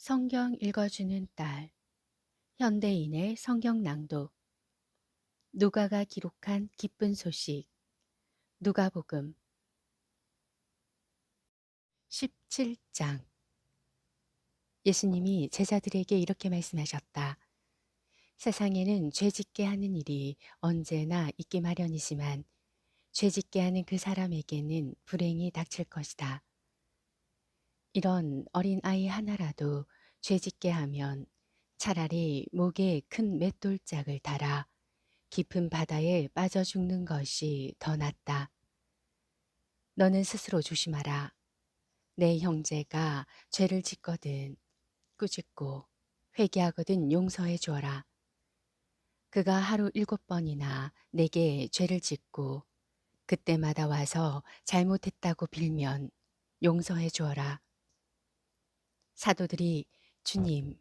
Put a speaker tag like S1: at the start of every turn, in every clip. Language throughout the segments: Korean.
S1: 성경 읽어주는 딸, 현대인의 성경 낭독, 누가가 기록한 기쁜 소식, 누가복음 17장. 예수님이 제자들에게 이렇게 말씀하셨다. 세상에는 죄짓게 하는 일이 언제나 있기 마련이지만 죄짓게 하는 그 사람에게는 불행이 닥칠 것이다. 이런 어린 아이 하나라도 죄짓게 하면 차라리 목에 큰 맷돌짝을 달아 깊은 바다에 빠져 죽는 것이 더 낫다. 너는 스스로 조심하라. 내 형제가 죄를 짓거든 꾸짖고 회개하거든 용서해 주어라. 그가 하루 7번이나 내게 죄를 짓고 그때마다 와서 잘못했다고 빌면 용서해 주어라. 사도들이 주님,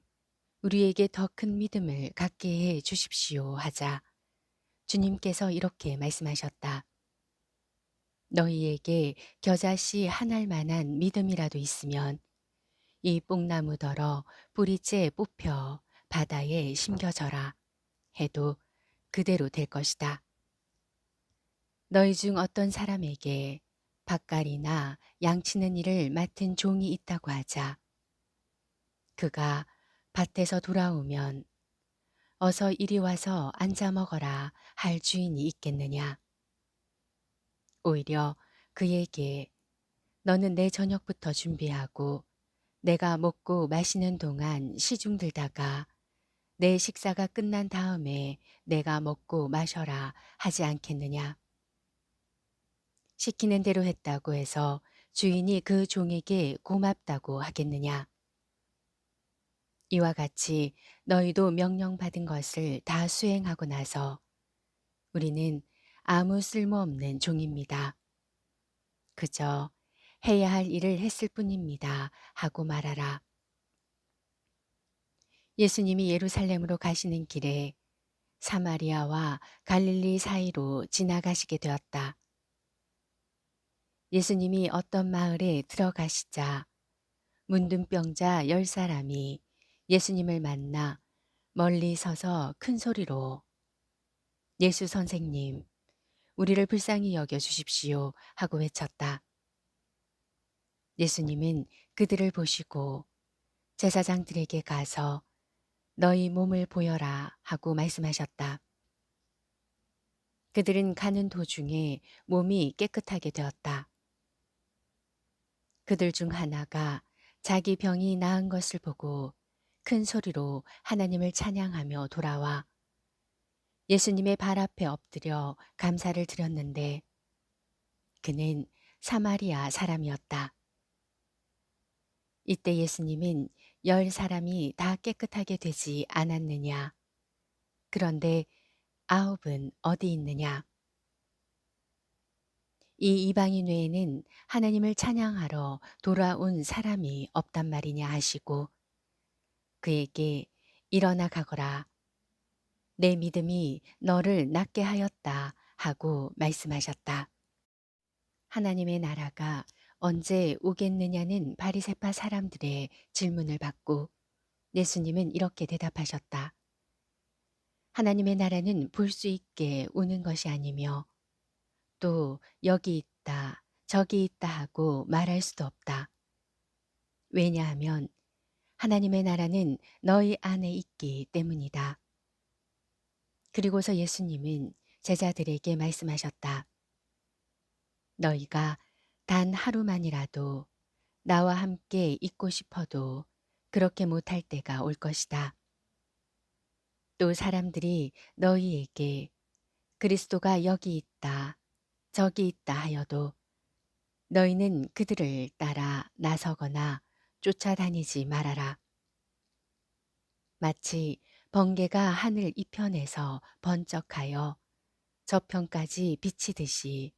S1: 우리에게 더 큰 믿음을 갖게 해 주십시오 하자 주님께서 이렇게 말씀하셨다. 너희에게 겨자씨 한 알만한 믿음이라도 있으면 이 뽕나무더러 뿌리째 뽑혀 바다에 심겨져라 해도 그대로 될 것이다. 너희 중 어떤 사람에게 밭갈이나 양치는 일을 맡은 종이 있다고 하자. 그가 밭에서 돌아오면 어서 이리 와서 앉아 먹어라 할 주인이 있겠느냐. 오히려 그에게 너는 내 저녁부터 준비하고 내가 먹고 마시는 동안 시중 들다가 내 식사가 끝난 다음에 내가 먹고 마셔라 하지 않겠느냐. 시키는 대로 했다고 해서 주인이 그 종에게 고맙다고 하겠느냐. 이와 같이 너희도 명령받은 것을 다 수행하고 나서 우리는 아무 쓸모없는 종입니다. 그저 해야 할 일을 했을 뿐입니다 하고 말하라. 예수님이 예루살렘으로 가시는 길에 사마리아와 갈릴리 사이로 지나가시게 되었다. 예수님이 어떤 마을에 들어가시자 문둥병자 10사람이 예수님을 만나 멀리 서서 큰 소리로 예수 선생님, 우리를 불쌍히 여겨 주십시오 하고 외쳤다. 예수님은 그들을 보시고 제사장들에게 가서 너희 몸을 보여라 하고 말씀하셨다. 그들은 가는 도중에 몸이 깨끗하게 되었다. 그들 중 하나가 자기 병이 나은 것을 보고 큰 소리로 하나님을 찬양하며 돌아와 예수님의 발 앞에 엎드려 감사를 드렸는데 그는 사마리아 사람이었다. 이때 예수님은 10사람이 다 깨끗하게 되지 않았느냐. 그런데 9은 어디 있느냐. 이 이방인 외에는 하나님을 찬양하러 돌아온 사람이 없단 말이냐 하시고 그에게 일어나 가거라. 내 믿음이 너를 낫게 하였다 하고 말씀하셨다. 하나님의 나라가 언제 오겠느냐는 바리새파 사람들의 질문을 받고 예수님은 이렇게 대답하셨다. 하나님의 나라는 볼 수 있게 오는 것이 아니며 또 여기 있다, 저기 있다 하고 말할 수도 없다. 왜냐하면 하나님의 나라는 너희 안에 있기 때문이다. 그리고서 예수님은 제자들에게 말씀하셨다. 너희가 단 하루만이라도 나와 함께 있고 싶어도 그렇게 못할 때가 올 것이다. 또 사람들이 너희에게 그리스도가 여기 있다, 저기 있다 하여도 너희는 그들을 따라 나서거나 쫓아다니지 말아라. 마치 번개가 하늘 이편에서 번쩍하여 저편까지 비치듯이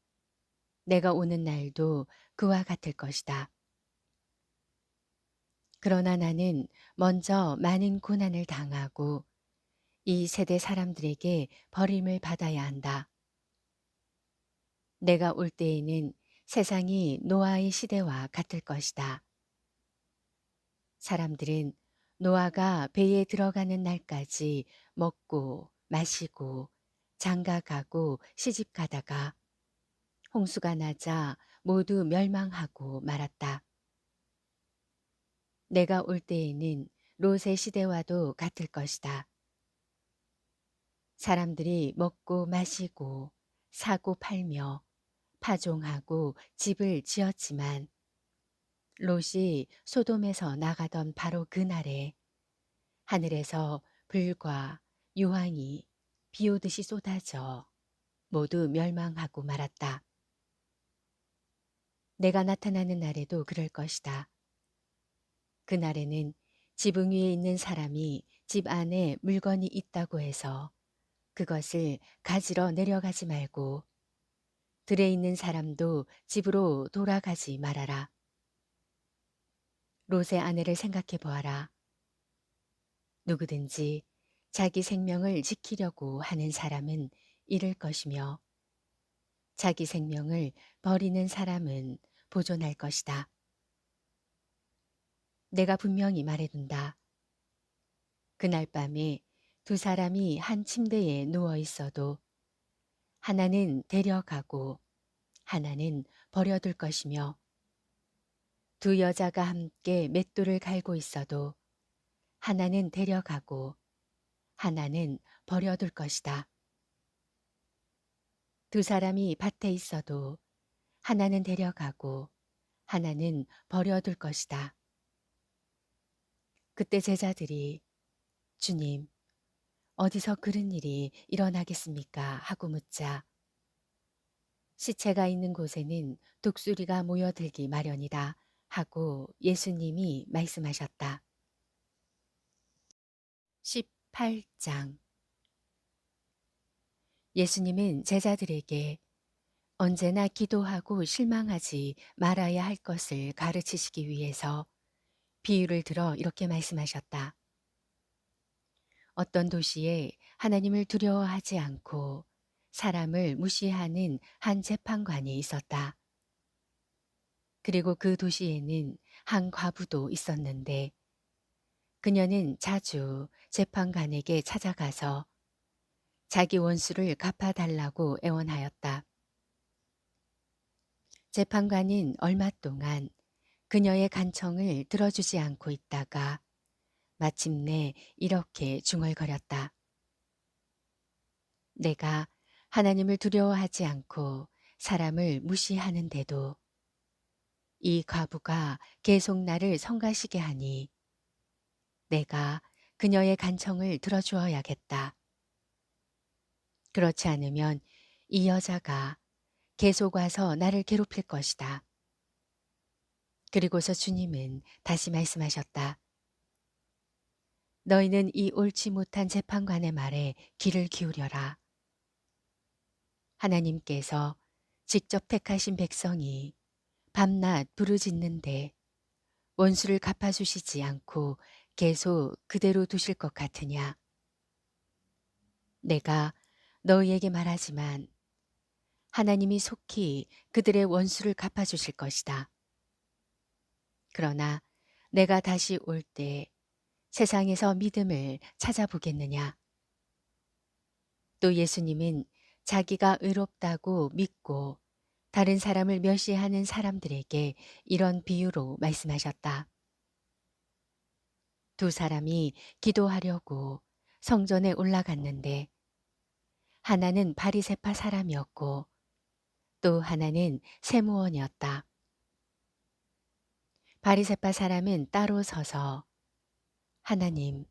S1: 내가 오는 날도 그와 같을 것이다. 그러나 나는 먼저 많은 고난을 당하고 이 세대 사람들에게 버림을 받아야 한다. 내가 올 때에는 세상이 노아의 시대와 같을 것이다. 사람들은 노아가 배에 들어가는 날까지 먹고 마시고 장가가고 시집가다가 홍수가 나자 모두 멸망하고 말았다. 내가 올 때에는 롯의 시대와도 같을 것이다. 사람들이 먹고 마시고 사고 팔며 파종하고 집을 지었지만 롯이 소돔에서 나가던 바로 그날에 하늘에서 불과 유황이 비 오듯이 쏟아져 모두 멸망하고 말았다. 내가 나타나는 날에도 그럴 것이다. 그날에는 지붕 위에 있는 사람이 집 안에 물건이 있다고 해서 그것을 가지러 내려가지 말고 들에 있는 사람도 집으로 돌아가지 말아라. 롯의 아내를 생각해 보아라. 누구든지 자기 생명을 지키려고 하는 사람은 잃을 것이며 자기 생명을 버리는 사람은 보존할 것이다. 내가 분명히 말해둔다. 그날 밤에 두 사람이 한 침대에 누워 있어도 하나는 데려가고 하나는 버려둘 것이며 두 여자가 함께 맷돌을 갈고 있어도 하나는 데려가고 하나는 버려둘 것이다. 두 사람이 밭에 있어도 하나는 데려가고 하나는 버려둘 것이다. 그때 제자들이 주님, 어디서 그런 일이 일어나겠습니까? 하고 묻자 시체가 있는 곳에는 독수리가 모여들기 마련이다 하고 예수님이 말씀하셨다. 18장 예수님은 제자들에게 언제나 기도하고 실망하지 말아야 할 것을 가르치시기 위해서 비유를 들어 이렇게 말씀하셨다. 어떤 도시에 하나님을 두려워하지 않고 사람을 무시하는 한 재판관이 있었다. 그리고 그 도시에는 한 과부도 있었는데 그녀는 자주 재판관에게 찾아가서 자기 원수를 갚아달라고 애원하였다. 재판관은 얼마 동안 그녀의 간청을 들어주지 않고 있다가 마침내 이렇게 중얼거렸다. 내가 하나님을 두려워하지 않고 사람을 무시하는데도 이 과부가 계속 나를 성가시게 하니 내가 그녀의 간청을 들어주어야겠다. 그렇지 않으면 이 여자가 계속 와서 나를 괴롭힐 것이다. 그리고서 주님은 다시 말씀하셨다. 너희는 이 옳지 못한 재판관의 말에 귀를 기울여라. 하나님께서 직접 택하신 백성이 밤낮 부르짖는데 원수를 갚아주시지 않고 계속 그대로 두실 것 같으냐. 내가 너희에게 말하지만 하나님이 속히 그들의 원수를 갚아주실 것이다. 그러나 내가 다시 올 때 세상에서 믿음을 찾아보겠느냐. 또 예수님은 자기가 의롭다고 믿고 다른 사람을 멸시하는 사람들에게 이런 비유로 말씀하셨다. 두 사람이 기도하려고 성전에 올라갔는데 하나는 바리새파 사람이었고 또 하나는 세무원이었다. 바리새파 사람은 따로 서서 하나님,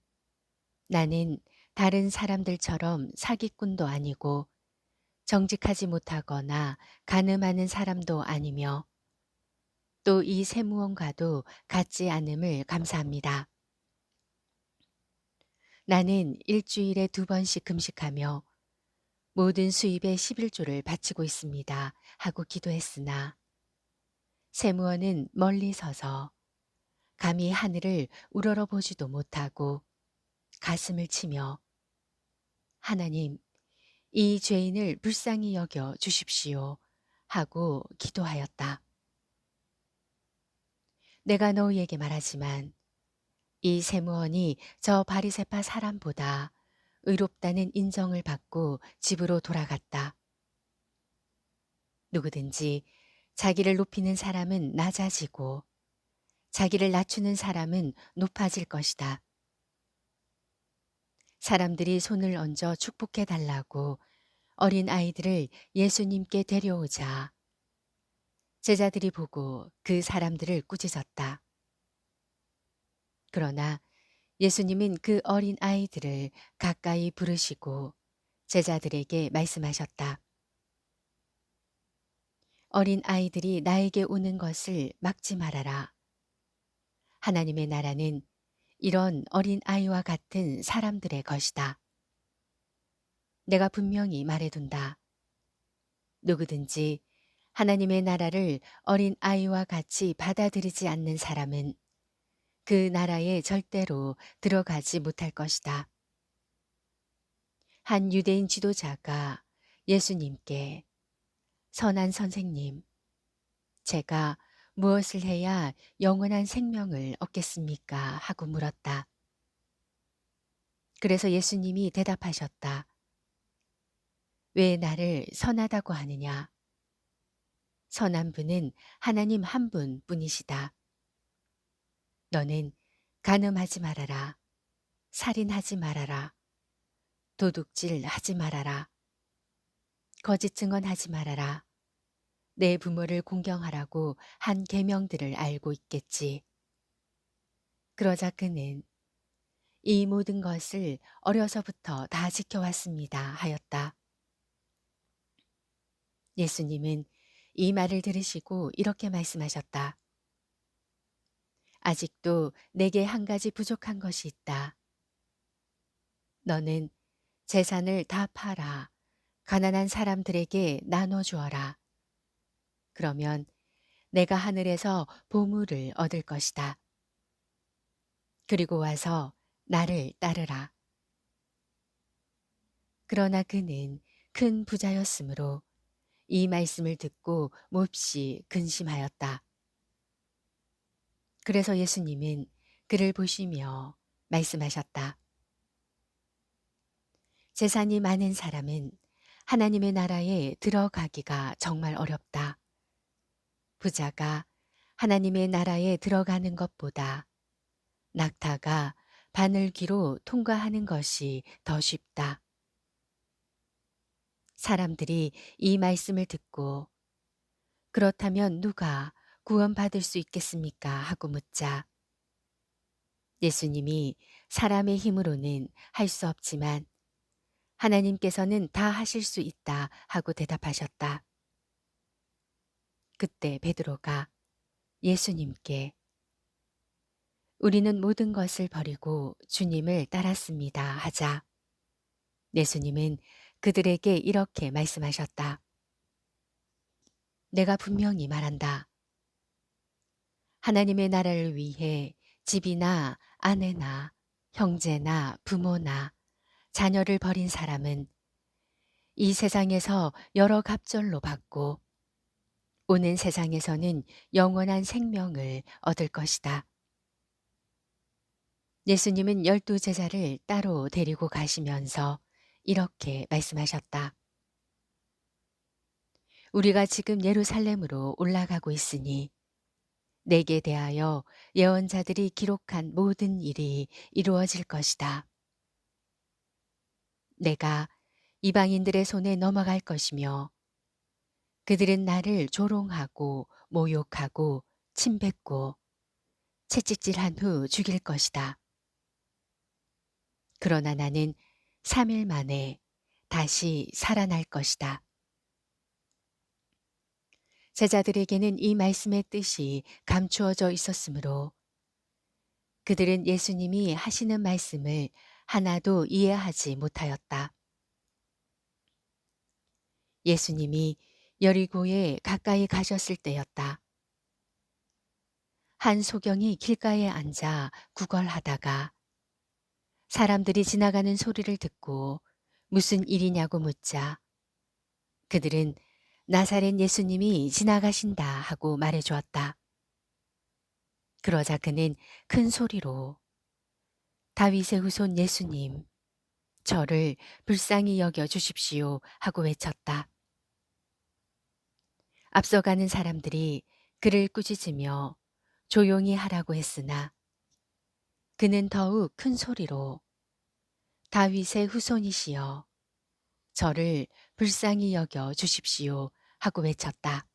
S1: 나는 다른 사람들처럼 사기꾼도 아니고 정직하지 못하거나 간음하는 사람도 아니며 또 이 세무원과도 같지 않음을 감사합니다. 나는 일주일에 2번씩 금식하며 모든 수입의 11조를 바치고 있습니다. 하고 기도했으나 세무원은 멀리 서서 감히 하늘을 우러러보지도 못하고 가슴을 치며 하나님, 이 죄인을 불쌍히 여겨 주십시오. 하고 기도하였다. 내가 너희에게 말하지만 이 세무원이 저 바리새파 사람보다 의롭다는 인정을 받고 집으로 돌아갔다. 누구든지 자기를 높이는 사람은 낮아지고 자기를 낮추는 사람은 높아질 것이다. 사람들이 손을 얹어 축복해 달라고 어린 아이들을 예수님께 데려오자 제자들이 보고 그 사람들을 꾸짖었다. 그러나 예수님은 그 어린 아이들을 가까이 부르시고 제자들에게 말씀하셨다. 어린 아이들이 나에게 오는 것을 막지 말아라. 하나님의 나라는 이런 어린 아이와 같은 사람들의 것이다. 내가 분명히 말해둔다. 누구든지 하나님의 나라를 어린 아이와 같이 받아들이지 않는 사람은 그 나라에 절대로 들어가지 못할 것이다. 한 유대인 지도자가 예수님께 선한 선생님, 제가 무엇을 해야 영원한 생명을 얻겠습니까? 하고 물었다. 그래서 예수님이 대답하셨다. 왜 나를 선하다고 하느냐? 선한 분은 하나님 한 분 뿐이시다. 너는 간음하지 말아라. 살인하지 말아라. 도둑질 하지 말아라. 거짓 증언하지 말아라. 내 부모를 공경하라고 한 계명들을 알고 있겠지. 그러자 그는 이 모든 것을 어려서부터 다 지켜왔습니다 하였다. 예수님은 이 말을 들으시고 이렇게 말씀하셨다. 아직도 내게 한 가지 부족한 것이 있다. 너는 재산을 다 팔아 가난한 사람들에게 나눠주어라. 그러면 내가 하늘에서 보물을 얻을 것이다. 그리고 와서 나를 따르라. 그러나 그는 큰 부자였으므로 이 말씀을 듣고 몹시 근심하였다. 그래서 예수님은 그를 보시며 말씀하셨다. 재산이 많은 사람은 하나님의 나라에 들어가기가 정말 어렵다. 부자가 하나님의 나라에 들어가는 것보다 낙타가 바늘귀로 통과하는 것이 더 쉽다. 사람들이 이 말씀을 듣고 그렇다면 누가 구원받을 수 있겠습니까? 하고 묻자 예수님이 사람의 힘으로는 할 수 없지만 하나님께서는 다 하실 수 있다 하고 대답하셨다. 그때 베드로가 예수님께 우리는 모든 것을 버리고 주님을 따랐습니다 하자 예수님은 그들에게 이렇게 말씀하셨다. 내가 분명히 말한다. 하나님의 나라를 위해 집이나 아내나 형제나 부모나 자녀를 버린 사람은 이 세상에서 여러 갑절로 받고 오는 세상에서는 영원한 생명을 얻을 것이다. 예수님은 12 제자를 따로 데리고 가시면서 이렇게 말씀하셨다. 우리가 지금 예루살렘으로 올라가고 있으니 내게 대하여 예언자들이 기록한 모든 일이 이루어질 것이다. 내가 이방인들의 손에 넘어갈 것이며 그들은 나를 조롱하고 모욕하고 침뱉고 채찍질한 후 죽일 것이다. 그러나 나는 3일 만에 다시 살아날 것이다. 제자들에게는 이 말씀의 뜻이 감추어져 있었으므로 그들은 예수님이 하시는 말씀을 하나도 이해하지 못하였다. 예수님이 여리고에 가까이 가셨을 때였다. 한 소경이 길가에 앉아 구걸하다가 사람들이 지나가는 소리를 듣고 무슨 일이냐고 묻자 그들은 나사렛 예수님이 지나가신다 하고 말해 주었다. 그러자 그는 큰 소리로 다윗의 후손 예수님, 저를 불쌍히 여겨 주십시오 하고 외쳤다. 앞서가는 사람들이 그를 꾸짖으며 조용히 하라고 했으나 그는 더욱 큰 소리로 다윗의 후손이시여 저를 불쌍히 여겨 주십시오 하고 외쳤다.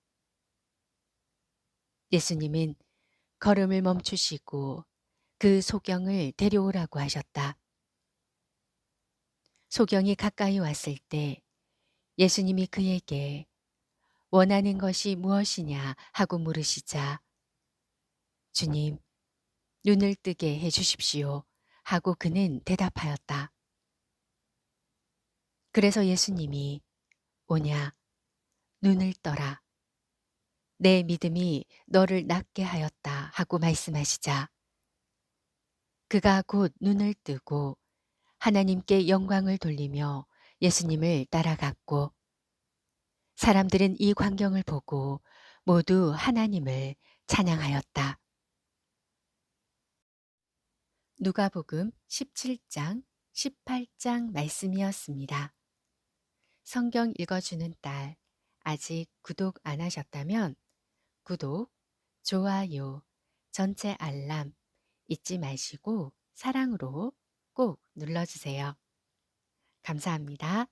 S1: 예수님은 걸음을 멈추시고 그 소경을 데려오라고 하셨다. 소경이 가까이 왔을 때 예수님이 그에게 원하는 것이 무엇이냐 하고 물으시자 주님, 눈을 뜨게 해 주십시오 하고 그는 대답하였다. 그래서 예수님이 오냐, 눈을 떠라. 내 믿음이 너를 낫게 하였다 하고 말씀하시자 그가 곧 눈을 뜨고 하나님께 영광을 돌리며 예수님을 따라갔고 사람들은 이 광경을 보고 모두 하나님을 찬양하였다. 누가복음 17장, 18장 말씀이었습니다. 성경 읽어주는 딸, 아직 구독 안 하셨다면 구독, 좋아요, 전체 알람 잊지 마시고 사랑으로 꼭 눌러주세요. 감사합니다.